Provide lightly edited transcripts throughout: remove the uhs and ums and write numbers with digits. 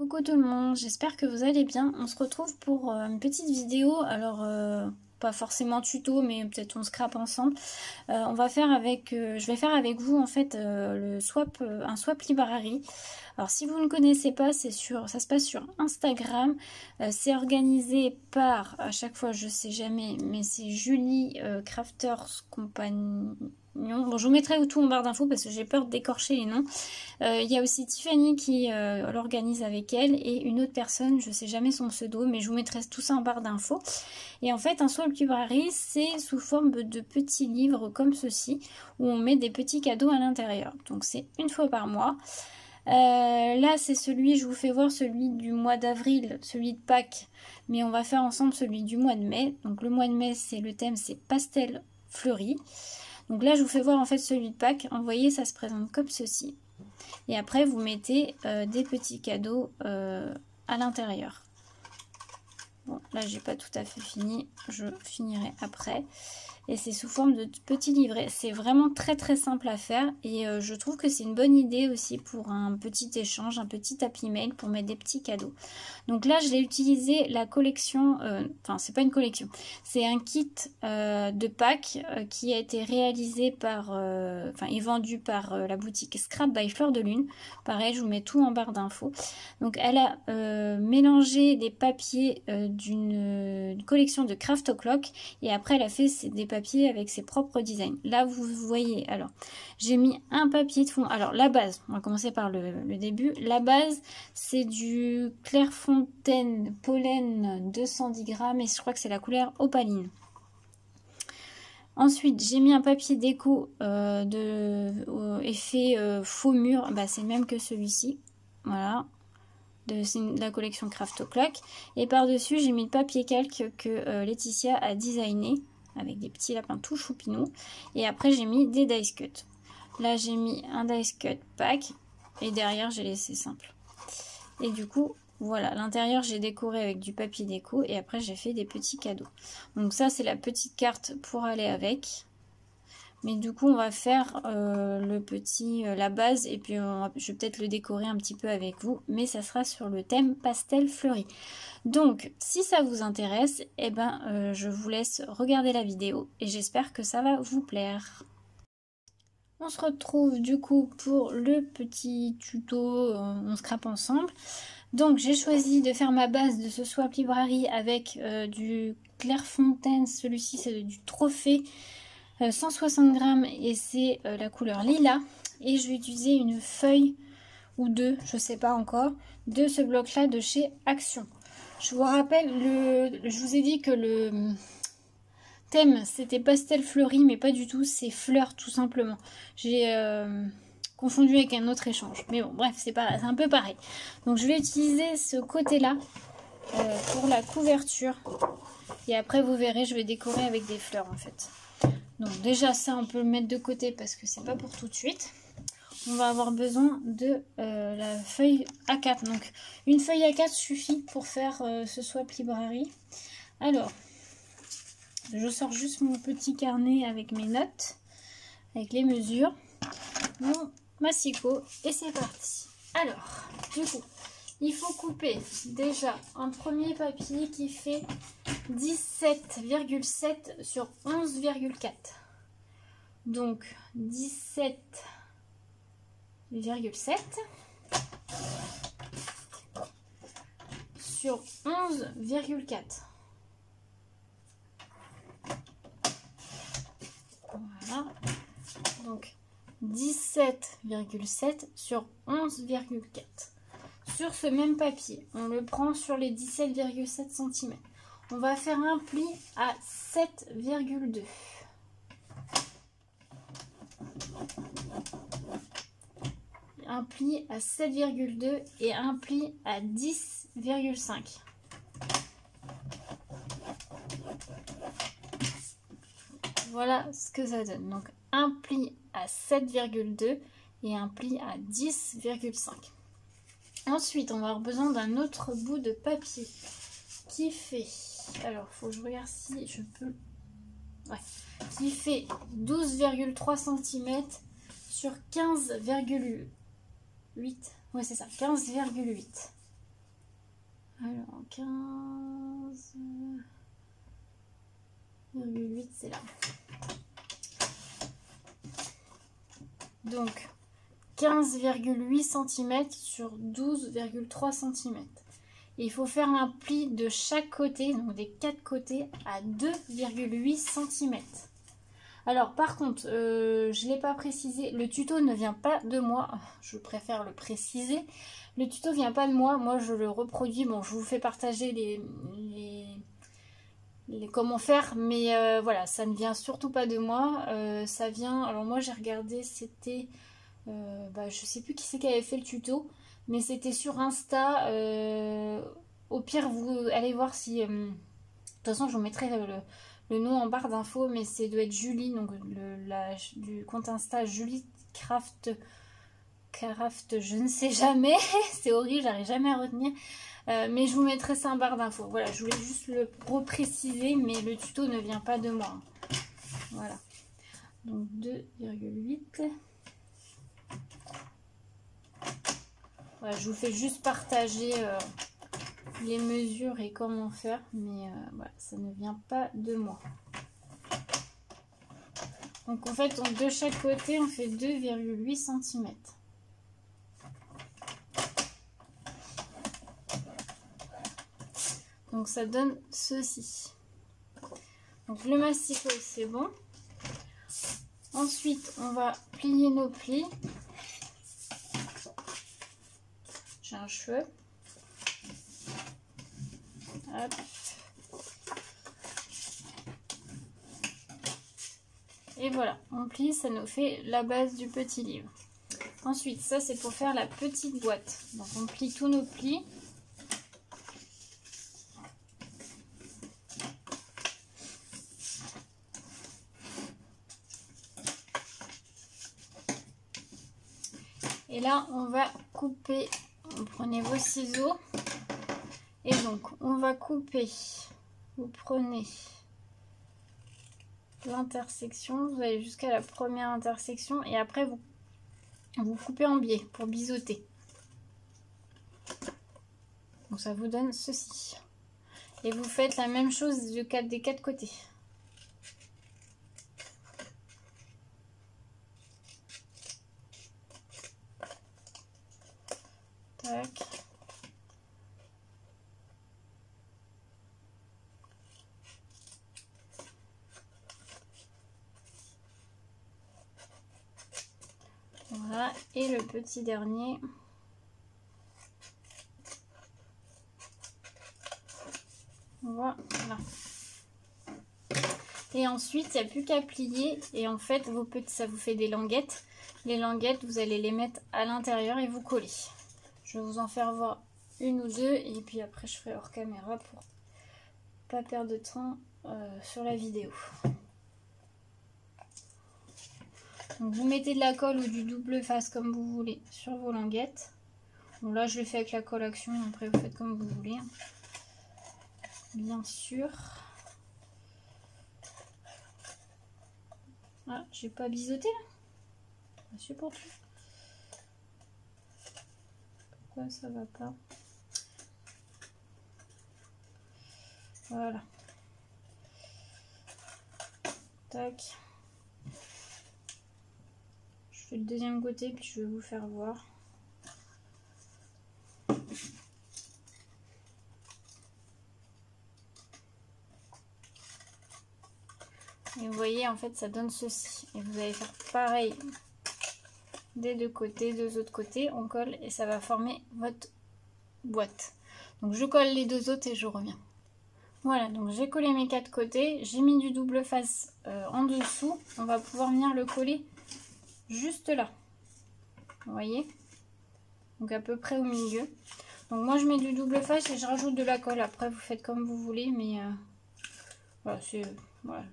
Coucou tout le monde, j'espère que vous allez bien. On se retrouve pour une petite vidéo, alors pas forcément tuto, mais peut-être on scrape ensemble. On va faire avec, je vais faire avec vous en fait un swap librairie. Alors si vous ne connaissez pas, ça se passe sur Instagram. C'est organisé par, à chaque fois je sais jamais, mais c'est Julie Crafters Compagnon. Bon, je vous mettrai tout en barre d'infos parce que j'ai peur d'écorcher les noms. Il y a aussi Tiffany qui l'organise avec elle et une autre personne, je sais jamais son pseudo, mais je vous mettrai tout ça en barre d'infos. Et en fait, un swap librairie, c'est sous forme de petits livres comme ceci, où on met des petits cadeaux à l'intérieur. Donc c'est une fois par mois. Là c'est je vous fais voir celui du mois d'avril, celui de Pâques, mais on va faire ensemble celui du mois de mai. Donc le mois de mai, le thème c'est pastel fleuri. Donc là je vous fais voir en fait celui de Pâques. Vous voyez, ça se présente comme ceci. Et après vous mettez des petits cadeaux à l'intérieur. Bon, là j'ai pas tout à fait fini, je finirai après. Et c'est sous forme de petits livrets. C'est vraiment très très simple à faire et je trouve que c'est une bonne idée aussi pour un petit échange, un petit happy mail pour mettre des petits cadeaux. Donc là je l'ai utilisé la collection, enfin c'est pas une collection, c'est un kit de Pâques qui a été réalisé par, et vendu par la boutique Scrap by Fleur de Lune. Pareil, je vous mets tout en barre d'infos. Donc elle a mélangé des papiers d'une collection de Craft O'Clock et après elle a fait des papiers avec ses propres designs. Là vous voyez, alors j'ai mis un papier de fond. Alors la base, on va commencer par le début. La base c'est du Clairefontaine pollen 210 grammes et je crois que c'est la couleur opaline. Ensuite j'ai mis un papier déco effet faux mur, c'est le même que celui-ci, voilà. C'est de la collection Craft O'Clock. Et par dessus j'ai mis le papier calque que Laetitia a designé avec des petits lapins tout choupinous. Et après j'ai mis des dice cut. Là j'ai mis un dice cut pack et derrière j'ai laissé simple. Et du coup voilà, l'intérieur j'ai décoré avec du papier déco et après j'ai fait des petits cadeaux. Donc ça c'est la petite carte pour aller avec. Mais du coup on va faire la base et puis je vais peut-être le décorer un petit peu avec vous. Mais ça sera sur le thème pastel fleuri. Donc si ça vous intéresse, je vous laisse regarder la vidéo et j'espère que ça va vous plaire. On se retrouve du coup pour le petit tuto, on scrape ensemble. Donc j'ai choisi de faire ma base de ce swap librairie avec du Clairefontaine, celui-ci c'est du trophée 160 grammes et c'est la couleur lilas. Et je vais utiliser une feuille ou deux, je sais pas encore, de ce bloc là de chez Action. Je vous rappelle, je vous ai dit que le thème c'était pastel fleuri, mais pas du tout, c'est fleurs tout simplement. J'ai confondu avec un autre échange, mais bon bref, c'est un peu pareil. Donc je vais utiliser ce côté là pour la couverture et après vous verrez, je vais décorer avec des fleurs en fait. Donc déjà ça on peut le mettre de côté parce que c'est pas pour tout de suite. On va avoir besoin de la feuille A4. Donc une feuille A4 suffit pour faire ce swap librairie. Alors je sors juste mon petit carnet avec mes notes, avec les mesures, mon massicot et c'est parti. Alors du coup il faut couper déjà un premier papier qui fait 17,7 sur 11,4. Donc 17,7 sur 11,4. Voilà. Donc 17,7 sur 11,4. Sur ce même papier, on le prend sur les 17,7 cm. On va faire un pli à 7,2. Un pli à 7,2 et un pli à 10,5. Voilà ce que ça donne. Donc un pli à 7,2 et un pli à 10,5. Ensuite, on va avoir besoin d'un autre bout de papier qui fait, alors faut que je regarde si je peux, ouais, qui fait 12,3 cm sur 15,8. Ouais, c'est ça, 15,8. Alors 15,8 c'est là. Donc 15,8 cm sur 12,3 cm. Et il faut faire un pli de chaque côté, donc des 4 côtés, à 2,8 cm. Alors par contre, je ne l'ai pas précisé, le tuto ne vient pas de moi, je préfère le préciser. Le tuto ne vient pas de moi, moi je le reproduis, bon je vous fais partager les comment faire, mais voilà, ça ne vient surtout pas de moi, ça vient, alors moi j'ai regardé, c'était, je sais plus qui c'est qui avait fait le tuto, mais c'était sur Insta, au pire vous allez voir si, de toute façon je vous mettrai le nom en barre d'infos, mais c'est doit être Julie, donc du compte Insta Julie Craft, je ne sais jamais, c'est horrible, j'arrive jamais à retenir. Mais je vous mettrai ça en barre d'infos. Voilà, je voulais juste le repréciser, mais le tuto ne vient pas de moi. Voilà. Donc 2,8. Voilà, je vous fais juste partager les mesures et comment faire, mais voilà, ça ne vient pas de moi. Donc en fait, de chaque côté, on fait 2,8 cm. Donc ça donne ceci. Donc le masticot c'est bon. Ensuite on va plier nos plis. J'ai un cheveu. Hop. Et voilà, on plie, ça nous fait la base du petit livre. Ensuite, ça c'est pour faire la petite boîte. Donc on plie tous nos plis. Et là, on va couper, vous prenez vos ciseaux, et donc on va couper, vous prenez l'intersection, vous allez jusqu'à la première intersection, et après vous coupez en biais pour biseauter. Donc ça vous donne ceci. Et vous faites la même chose des 4 côtés. Tac. Voilà, et le petit dernier. Voilà. Et ensuite, il n'y a plus qu'à plier. Et en fait, ça vous fait des languettes. Les languettes, vous allez les mettre à l'intérieur et vous coller. Je vais vous en faire voir une ou deux. Et puis après, je ferai hors caméra pour pas perdre de temps sur la vidéo. Donc, vous mettez de la colle ou du double face comme vous voulez sur vos languettes. Bon, là, je le fais avec la colle action. Après, vous faites comme vous voulez. Bien sûr. Ah, j'ai pas biseauté là. Je sais pas pourquoi ça va pas. Voilà. Tac. Je fais le deuxième côté puis je vais vous faire voir. Et vous voyez, en fait, ça donne ceci. Et vous allez faire pareil des deux côtés, deux autres côtés. On colle et ça va former votre boîte. Donc, je colle les deux autres et je reviens. Voilà, donc j'ai collé mes 4 côtés. J'ai mis du double face en dessous. On va pouvoir venir le coller juste là. Vous voyez? Donc, à peu près au milieu. Donc, moi, je mets du double face et je rajoute de la colle. Après, vous faites comme vous voulez, mais voilà, c'est... Voilà,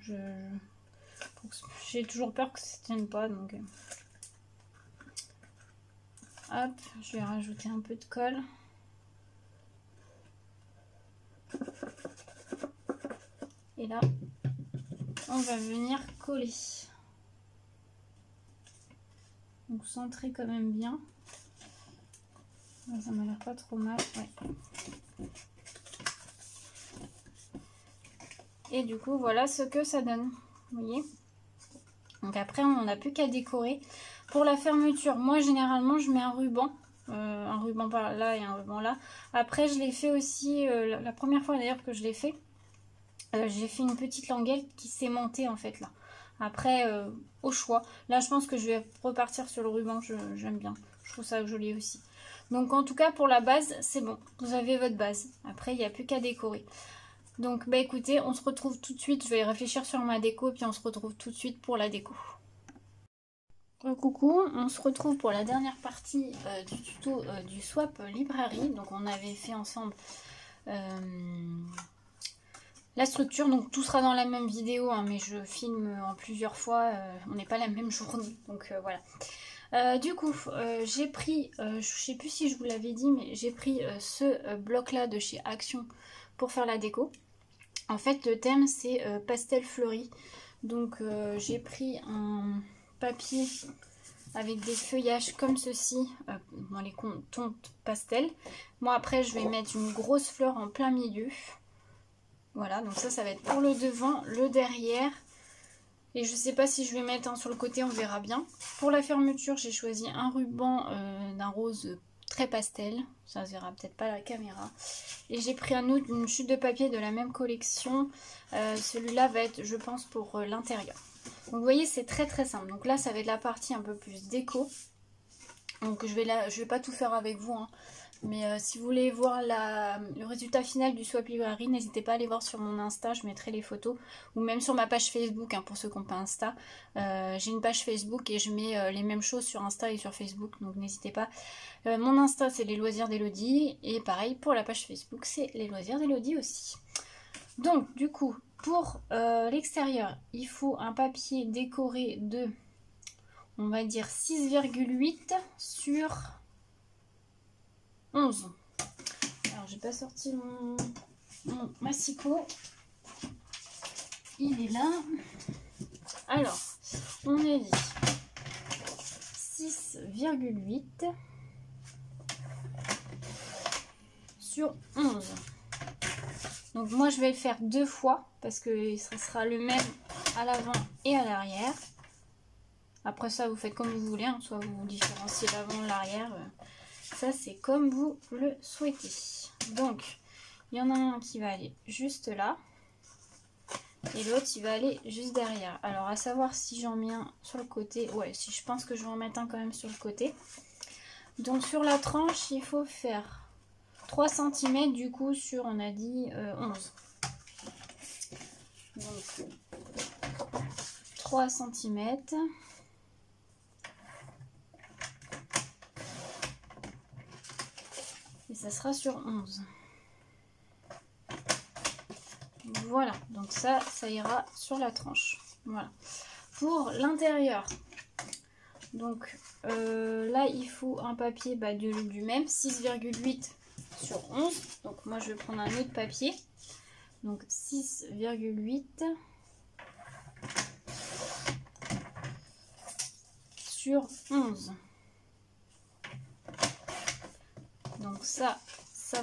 j'ai toujours peur que ça ne tienne pas, donc hop, je vais rajouter un peu de colle. Et là, on va venir coller. Donc centrer quand même bien. Ça m'a l'air pas trop mal. Ouais. Et du coup, voilà ce que ça donne. Vous voyez? Donc après, on n'a plus qu'à décorer. Pour la fermeture, moi généralement, je mets un ruban par là et un ruban là. Après, je l'ai fait aussi, la première fois d'ailleurs que je l'ai fait, j'ai fait une petite languette qui s'est montée en fait là. Après, au choix. Là, je pense que je vais repartir sur le ruban, j'aime bien. Je trouve ça joli aussi. Donc en tout cas, pour la base, c'est bon. Vous avez votre base. Après, il n'y a plus qu'à décorer. Donc, bah écoutez, on se retrouve tout de suite. Je vais réfléchir sur ma déco, puis on se retrouve tout de suite pour la déco. Coucou, on se retrouve pour la dernière partie du tuto du swap librairie. Donc on avait fait ensemble la structure, donc tout sera dans la même vidéo, hein, mais je filme en plusieurs fois, on n'est pas la même journée, donc voilà. Du coup, j'ai pris, je sais plus si je vous l'avais dit, mais j'ai pris ce bloc là de chez Action pour faire la déco. En fait, le thème c'est pastel fleuri, donc j'ai pris un papier avec des feuillages comme ceci dans les tons pastel. Moi après je vais mettre une grosse fleur en plein milieu. Voilà, donc ça va être pour le devant, le derrière. Et je sais pas si je vais mettre un sur le côté, on verra bien. Pour la fermeture, j'ai choisi un ruban d'un rose très pastel. Ça se verra peut-être pas à la caméra. Et j'ai pris un autre, une chute de papier de la même collection. Celui-là va être, je pense, pour l'intérieur. Donc vous voyez, c'est très très simple. Donc là, ça va être la partie un peu plus déco. Donc je vais pas tout faire avec vous, hein. Mais si vous voulez voir le résultat final du swap librairie, n'hésitez pas à aller voir sur mon Insta, je mettrai les photos. Ou même sur ma page Facebook, hein, pour ceux qui n'ont pas Insta. J'ai une page Facebook et je mets les mêmes choses sur Insta et sur Facebook, donc n'hésitez pas. Mon Insta, c'est les loisirs d'Elodie. Et pareil, pour la page Facebook, c'est les loisirs d'Elodie aussi. Donc, du coup, pour l'extérieur, il faut un papier décoré de, on va dire, 6,8 sur 11. Alors, j'ai pas sorti mon massicot. Il est là. Alors, on a dit 6,8 sur 11. Donc, moi, je vais le faire deux fois parce que ce sera le même à l'avant et à l'arrière. Après ça, vous faites comme vous voulez, hein. Soit vous différenciez l'avant et l'arrière. Ça, c'est comme vous le souhaitez. Donc, il y en a un qui va aller juste là. Et l'autre, il va aller juste derrière. Alors, à savoir si j'en mets un sur le côté. Ouais, si je pense que je vais en mettre un quand même sur le côté. Donc, sur la tranche, il faut faire 3 cm du coup sur, on a dit, 11. Donc, 3 cm. Et ça sera sur 11. Voilà, donc ça ira sur la tranche. Voilà. Pour l'intérieur, donc là il faut un papier du même, 6,8 sur 11. Donc moi je vais prendre un autre papier. Donc 6,8 sur 11. Donc ça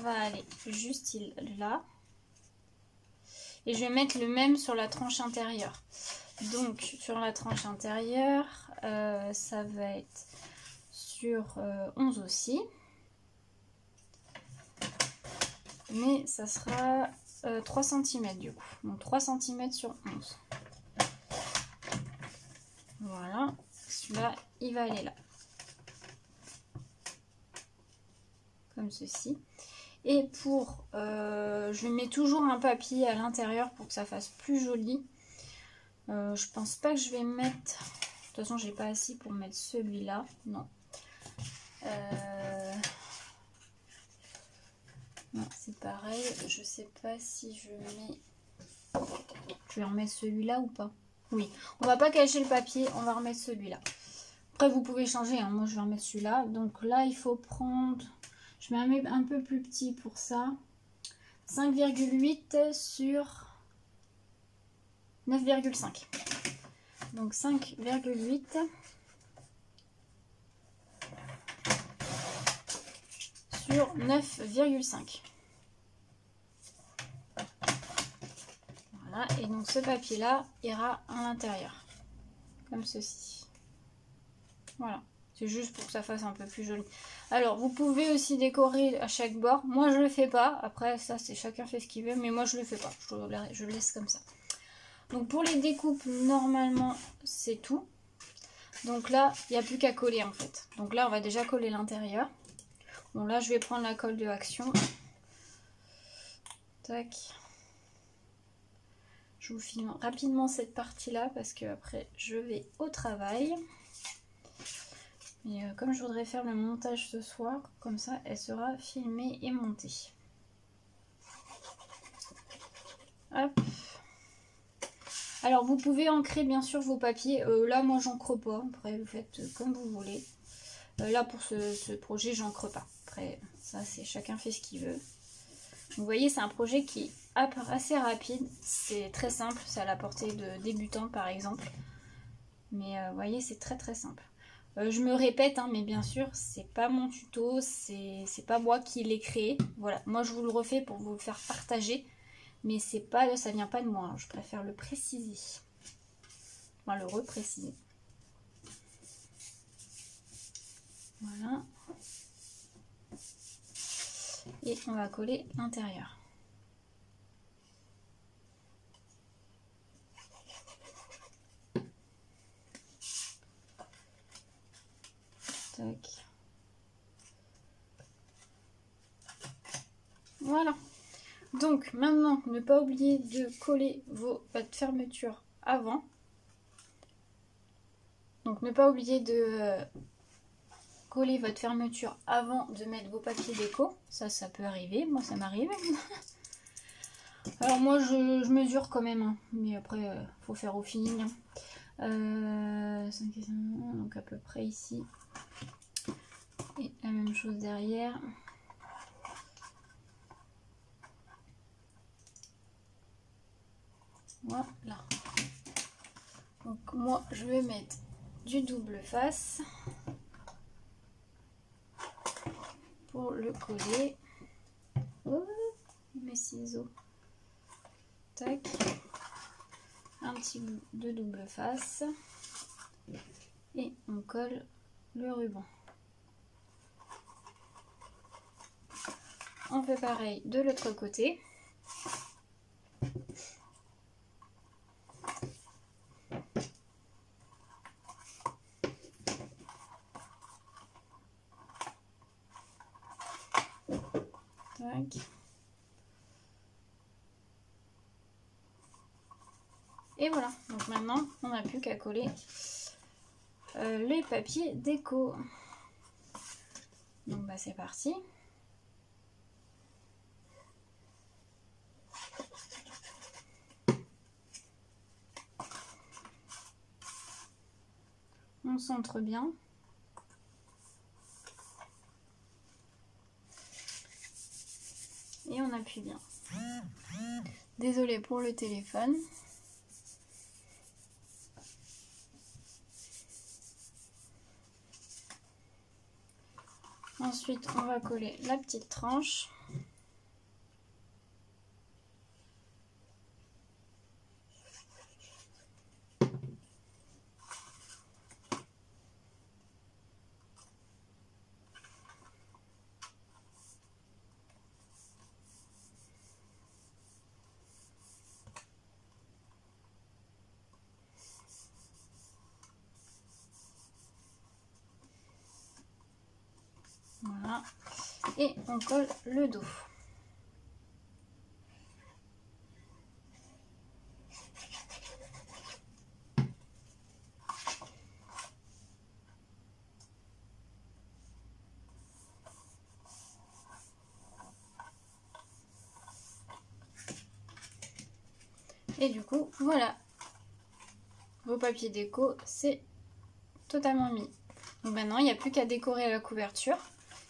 va aller juste là. Et je vais mettre le même sur la tranche intérieure. Donc sur la tranche intérieure, ça va être sur 11 aussi. Mais ça sera 3 cm du coup. Donc 3 cm sur 11. Voilà. Celui-là, il va aller là. Comme ceci. Et pour, je mets toujours un papier à l'intérieur pour que ça fasse plus joli. Je pense pas que je vais mettre, de toute façon j'ai pas assez pour mettre celui-là, non. Non, c'est pareil, je sais pas si je mets, je vais remettre celui-là ou pas. Oui, on va pas cacher le papier, on va remettre celui-là. Après vous pouvez changer, hein. Moi je vais remettre celui-là. Donc là il faut prendre... Je mets un peu plus petit pour ça. 5,8 sur 9,5. Donc 5,8 sur 9,5. Voilà, et donc ce papier là ira à l'intérieur, comme ceci. Voilà, c'est juste pour que ça fasse un peu plus joli. Alors vous pouvez aussi décorer à chaque bord, moi je le fais pas, après ça c'est chacun fait ce qu'il veut, mais moi je le fais pas, je le laisse comme ça. Donc pour les découpes, normalement c'est tout. Donc là, il n'y a plus qu'à coller en fait. Donc là, on va déjà coller l'intérieur. Bon là, je vais prendre la colle de Action. Tac. Je vous filme rapidement cette partie-là parce que après, je vais au travail. Et comme je voudrais faire le montage ce soir, comme ça, elle sera filmée et montée. Hop. Alors vous pouvez ancrer bien sûr vos papiers, là moi j'encre pas, après vous faites comme vous voulez. Là pour ce projet j'encre pas, après ça c'est chacun fait ce qu'il veut. Vous voyez c'est un projet qui est assez rapide, c'est très simple, c'est à la portée de débutants par exemple. Mais vous voyez c'est très très simple. Je me répète hein, mais bien sûr c'est pas mon tuto, c'est pas moi qui l'ai créé. Voilà, moi je vous le refais pour vous le faire partager. Mais c'est pas, ça vient pas de moi, hein. Je préfère le préciser. Enfin, le repréciser. Voilà. Et on va coller l'intérieur. Tac. Voilà. Donc maintenant, ne pas oublier de coller votre fermeture avant. Donc ne pas oublier de coller votre fermeture avant de mettre vos papiers déco. Ça peut arriver, moi ça m'arrive. Alors moi je mesure quand même, hein. Mais après faut faire au feeling. Hein. Donc à peu près ici. Et la même chose derrière. Voilà. Donc moi je vais mettre du double face pour le coller. Oh, mes ciseaux. Tac. Un petit bout de double face. Et on colle le ruban. On fait pareil de l'autre côté. Tac. Et voilà, donc maintenant on n'a plus qu'à coller les papiers déco. Donc bah c'est parti. On centre bien. Et on appuie bien. Désolée pour le téléphone. Ensuite, on va coller la petite tranche. Voilà. Et on colle le dos. Et du coup, voilà. Vos papiers déco, c'est totalement mis. Donc maintenant, il n'y a plus qu'à décorer la couverture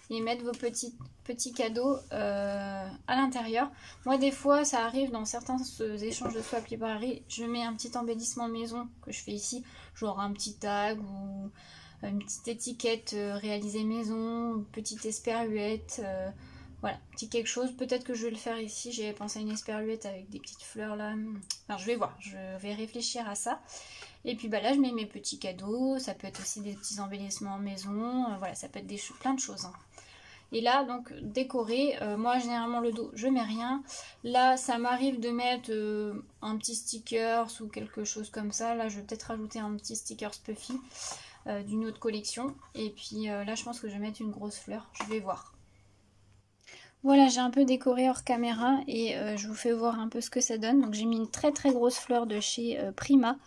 et mettre vos petits cadeaux à l'intérieur. Moi, des fois, ça arrive dans certains échanges de swap librairie, je mets un petit embellissement maison que je fais ici, genre un petit tag ou une petite étiquette réalisée maison, une petite esperluette, Voilà, petit quelque chose. Peut-être que je vais le faire ici. J'avais pensé à une esperluette avec des petites fleurs là. Enfin, je vais voir. Je vais réfléchir à ça. Et puis bah là, je mets mes petits cadeaux. Ça peut être aussi des petits embellissements en maison. Voilà, ça peut être plein de choses. Hein. Et là, donc, décorer. Moi, généralement, le dos, je mets rien. Là, ça m'arrive de mettre un petit sticker ou quelque chose comme ça. Là, je vais peut-être rajouter un petit sticker Puffy d'une autre collection. Et puis là, je pense que je vais mettre une grosse fleur. Je vais voir. Voilà, j'ai un peu décoré hors caméra et je vous fais voir un peu ce que ça donne. Donc j'ai mis une très très grosse fleur de chez Prima.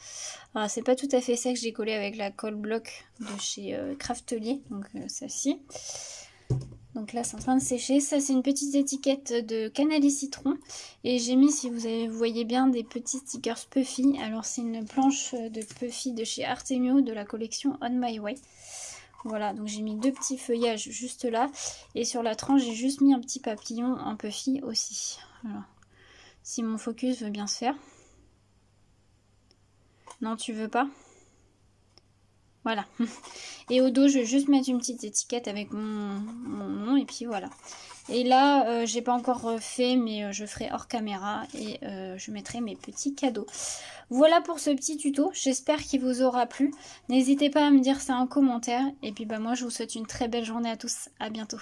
Alors c'est pas tout à fait ça que j'ai collé avec la colle bloc de chez Craftelier, donc celle-ci. Donc là c'est en train de sécher. Ça c'est une petite étiquette de Cannelle Citron. Et j'ai mis, si vous voyez bien, des petits stickers Puffy. Alors c'est une planche de Puffy de chez Artemio de la collection On My Way. Voilà, donc j'ai mis 2 petits feuillages juste là. Et sur la tranche, j'ai juste mis un petit papillon en Puffy aussi. Voilà. Si mon focus veut bien se faire. Non, tu veux pas? Voilà. Et au dos, je vais juste mettre une petite étiquette avec mon nom. Et puis voilà. Et là, j'ai pas encore fait, mais je ferai hors caméra. Et je mettrai mes petits cadeaux. Voilà pour ce petit tuto, j'espère qu'il vous aura plu. N'hésitez pas à me dire ça en commentaire. Et puis bah moi je vous souhaite une très belle journée à tous, à bientôt.